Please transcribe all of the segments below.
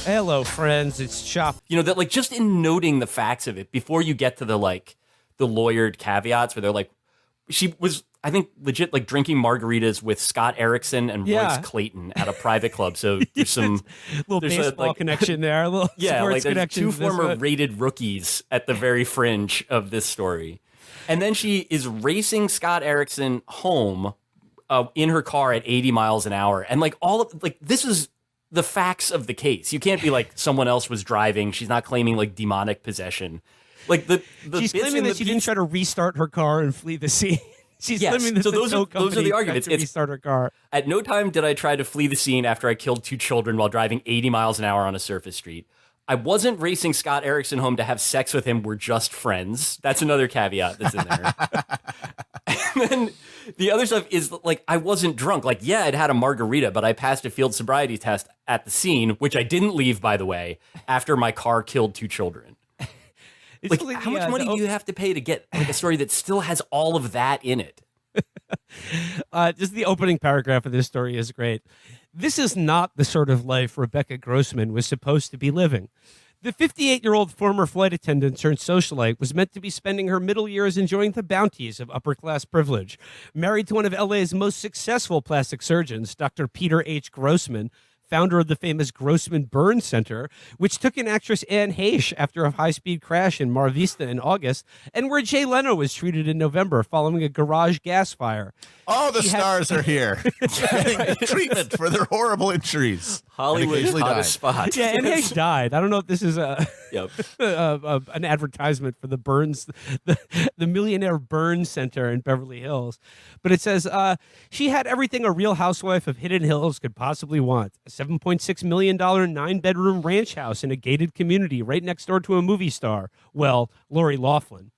Hello, friends. It's Chapo. You know, that like just in noting the facts of it before you get to the lawyered caveats where they're like, she was, I think, legit like drinking margaritas with Scott Erickson and Royce Clayton at a private club. So there's some little baseball connection there, a little yeah, sports like there's connection. two former rated rookies at the very fringe of this story. And then she is racing Scott Erickson home in her car at 80 miles an hour. And like all of this is the facts of the case. You can't be like someone else was driving. She's not claiming like demonic possession. Like she's claiming that she didn't try to restart her car and flee the scene. She's claiming that those are the arguments. To restart her car. At no time did I try to flee the scene after I killed 2 children while driving 80 miles an hour on a surface street. I wasn't racing Scott Erickson home to have sex with him. We're just friends. That's another caveat that's in there. And then the other stuff is like, I wasn't drunk. Like, yeah, I'd had a margarita, but I passed a field sobriety test at the scene, which I didn't leave, by the way, after my car killed 2 children. Like, how much money do you have to pay to get like a story that still has all of that in it? Just the opening paragraph of this story is great. This is not the sort of life Rebecca Grossman was supposed to be living. The 58-year-old former flight attendant turned socialite was meant to be spending her middle years enjoying the bounties of upper-class privilege. Married to one of LA's most successful plastic surgeons, Dr. Peter H. Grossman, founder of the famous Grossman Burn Center, which took in actress Anne Heche after a high-speed crash in Mar Vista in August, and where Jay Leno was treated in November following a garage gas fire. Oh, the stars are here. Getting treatment for their horrible injuries. Hollywood's hottest spot. Yeah, Anne Heche died. I don't know if this is an advertisement for the Burns, the Millionaire Burn Center in Beverly Hills. But it says, she had everything a real housewife of Hidden Hills could possibly want. A $7.6 million 9-bedroom ranch house in a gated community right next door to a movie star. Well, Lori Loughlin.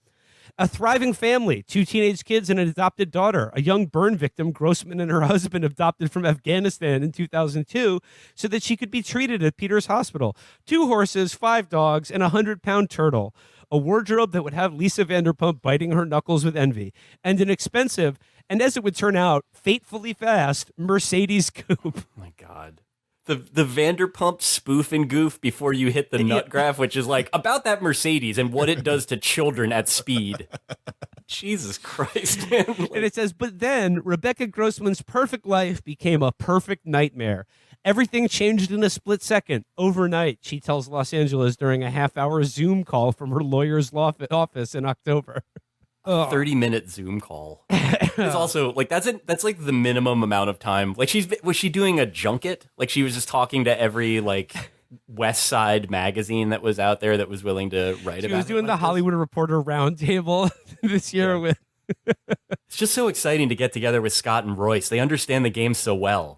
A thriving family, 2 teenage kids and an adopted daughter, a young burn victim Grossman and her husband adopted from Afghanistan in 2002 so that she could be treated at Peter's Hospital. 2 horses, 5 dogs, and a 100-pound turtle. A wardrobe that would have Lisa Vanderpump biting her knuckles with envy. And an expensive, and as it would turn out, fatefully fast, Mercedes coupe. Oh my God. The Vanderpump spoof and goof before you hit the nut graph, which is like about that Mercedes and what it does to children at speed. Jesus Christ, man. And it says, but then Rebecca Grossman's perfect life became a perfect nightmare. Everything changed in a split second, overnight, she tells Los Angeles during a half-hour Zoom call from her lawyer's office in October. 30-minute Zoom call. It's also like that's like the minimum amount of time. Like was she doing a junket? Like she was just talking to every like West Side magazine that was out there that was willing to write about it. She was doing the Hollywood Reporter Roundtable this year with. It's just so exciting to get together with Scott and Royce. They understand the game so well.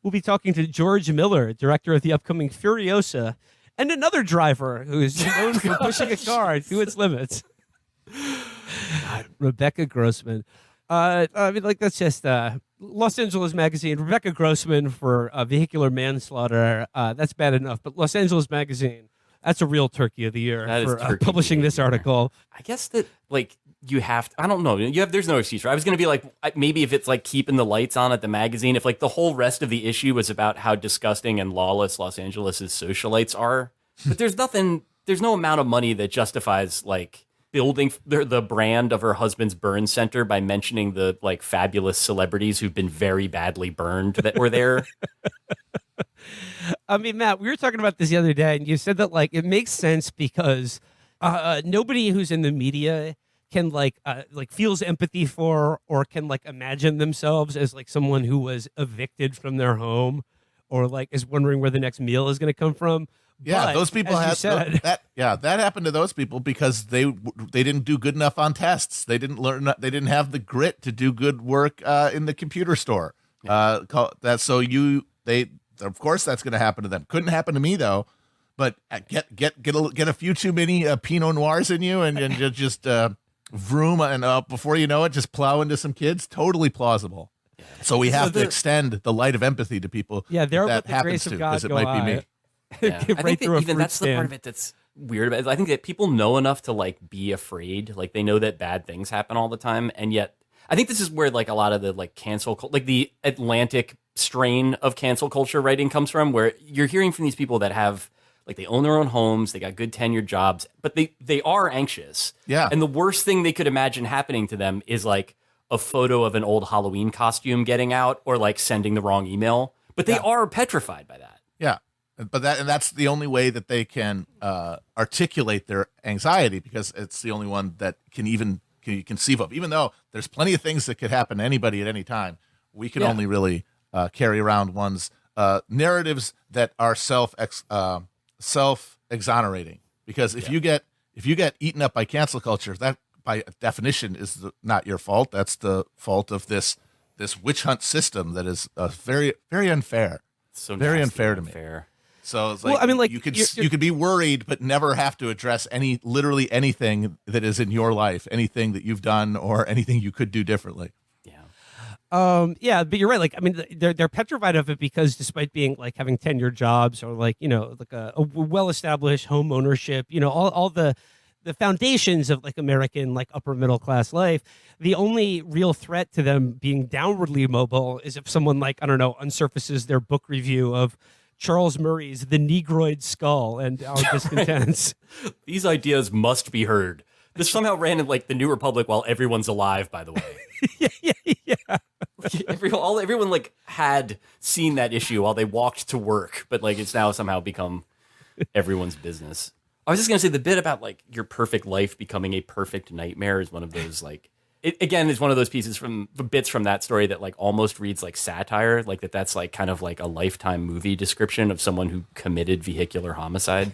We'll be talking to George Miller, director of the upcoming Furiosa, and another driver who is known for pushing a car to its limits. Rebecca Grossman. I mean, like, that's just Los Angeles Magazine. Rebecca Grossman for vehicular manslaughter. That's bad enough. But Los Angeles Magazine, that's a real turkey of the year for publishing this article. I guess that, like, you have to, I don't know. There's no excuse. Right? I was going to be like, maybe if it's like keeping the lights on at the magazine, if like the whole rest of the issue was about how disgusting and lawless Los Angeles' socialites are. But there's no amount of money that justifies like building the brand of her husband's burn center by mentioning the like fabulous celebrities who've been very badly burned that were there. I mean, Matt, we were talking about this the other day, and you said that like it makes sense because nobody who's in the media can like feels empathy for or can like imagine themselves as like someone who was evicted from their home or like is wondering where the next meal is going to come from. Yeah, but, those people had that. Yeah, that happened to those people because they didn't do good enough on tests. They didn't learn. They didn't have the grit to do good work in the computer store. Of course, that's going to happen to them. Couldn't happen to me though. But get a few too many Pinot Noirs in you, and just vroom, and before you know it, just plow into some kids. Totally plausible. So we have to extend the light of empathy to people. Yeah, they're that with the happens grace of to God because it might be me. Yeah. Right I think through that even that's stand. the part of it that's weird about it. I think that people know enough to like be afraid. Like they know that bad things happen all the time, and yet I think this is where like a lot of the like like the Atlantic strain of cancel culture writing comes from, where you're hearing from these people that have like they own their own homes, they got good tenured jobs, but they are anxious. Yeah. And the worst thing they could imagine happening to them is like a photo of an old Halloween costume getting out or like sending the wrong email. But they are petrified by that. Yeah. But that's the only way that they can articulate their anxiety, because it's the only one that can you conceive of. Even though there's plenty of things that could happen to anybody at any time, we can only really carry around one's narratives that are self exonerating. Because if you get eaten up by cancel culture, that by definition is not your fault. That's the fault of this witch hunt system that is very, very unfair. So very nasty unfair and to me. unfair. So it's like, Well, I mean, like, you could be worried, but never have to address literally anything that is in your life, anything that you've done or anything you could do differently. Yeah, but you're right. Like, I mean, they're petrified of it because despite being like having tenured jobs or like, you know, like a well-established home ownership, you know, all the foundations of like American like upper middle class life, the only real threat to them being downwardly mobile is if someone like, I don't know, unsurfaces their book review of Charles Murray's The Negroid Skull and Our Discontents. These ideas must be heard. This somehow ran in like the New Republic while everyone's alive, by the way. yeah. Everyone like had seen that issue while they walked to work, but like it's now somehow become everyone's business. I was just gonna say the bit about like your perfect life becoming a perfect nightmare is one of those like it again is one of those pieces from the bits from that story that like almost reads like satire, like that's like kind of like a Lifetime movie description of someone who committed vehicular homicide.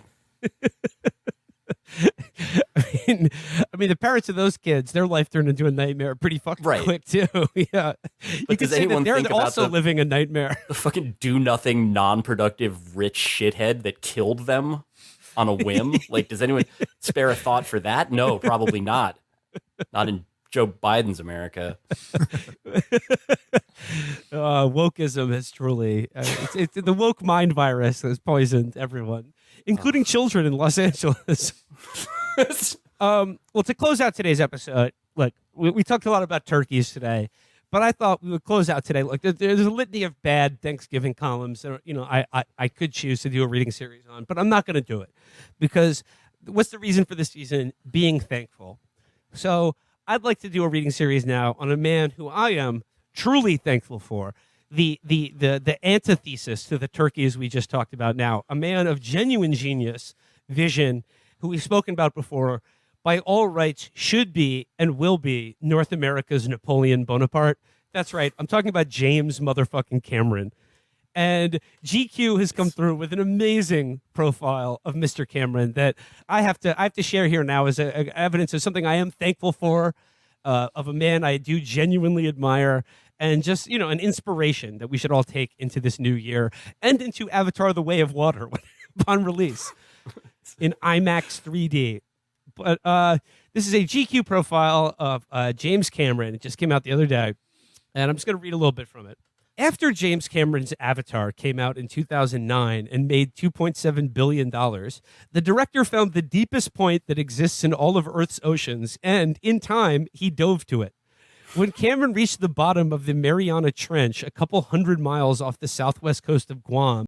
I mean, the parents of those kids, their life turned into a nightmare pretty fucking quick too. Yeah, you could say that they're also living a nightmare. The fucking do-nothing, non-productive, rich shithead that killed them on a whim. Like, does anyone spare a thought for that? No, probably not. Not in Joe Biden's America. Wokeism has truly, it's the woke mind virus has poisoned everyone, including children in Los Angeles. Well, to close out today's episode, look, we talked a lot about turkeys today, but I thought we would close out today. Look, there's a litany of bad Thanksgiving columns that, you know, I could choose to do a reading series on, but I'm not going to do it because what's the reason for this season? Being thankful. So I'd like to do a reading series now on a man who I am truly thankful for. The antithesis to the turkeys we just talked about now, a man of genuine genius, vision, who we've spoken about before, by all rights should be and will be North America's Napoleon Bonaparte. That's right. I'm talking about James motherfucking Cameron. And GQ has come through with an amazing profile of Mr. Cameron that I have to share here now as evidence of something I am thankful for, of a man I do genuinely admire, and just, you know, an inspiration that we should all take into this new year and into Avatar: The Way of Water upon release in IMAX 3D. But this is a GQ profile of James Cameron. It just came out the other day, and I'm just going to read a little bit from it. After James Cameron's Avatar came out in 2009 and made $2.7 billion, the director found the deepest point that exists in all of Earth's oceans, and in time, he dove to it. When Cameron reached the bottom of the Mariana Trench, a couple hundred miles off the southwest coast of Guam,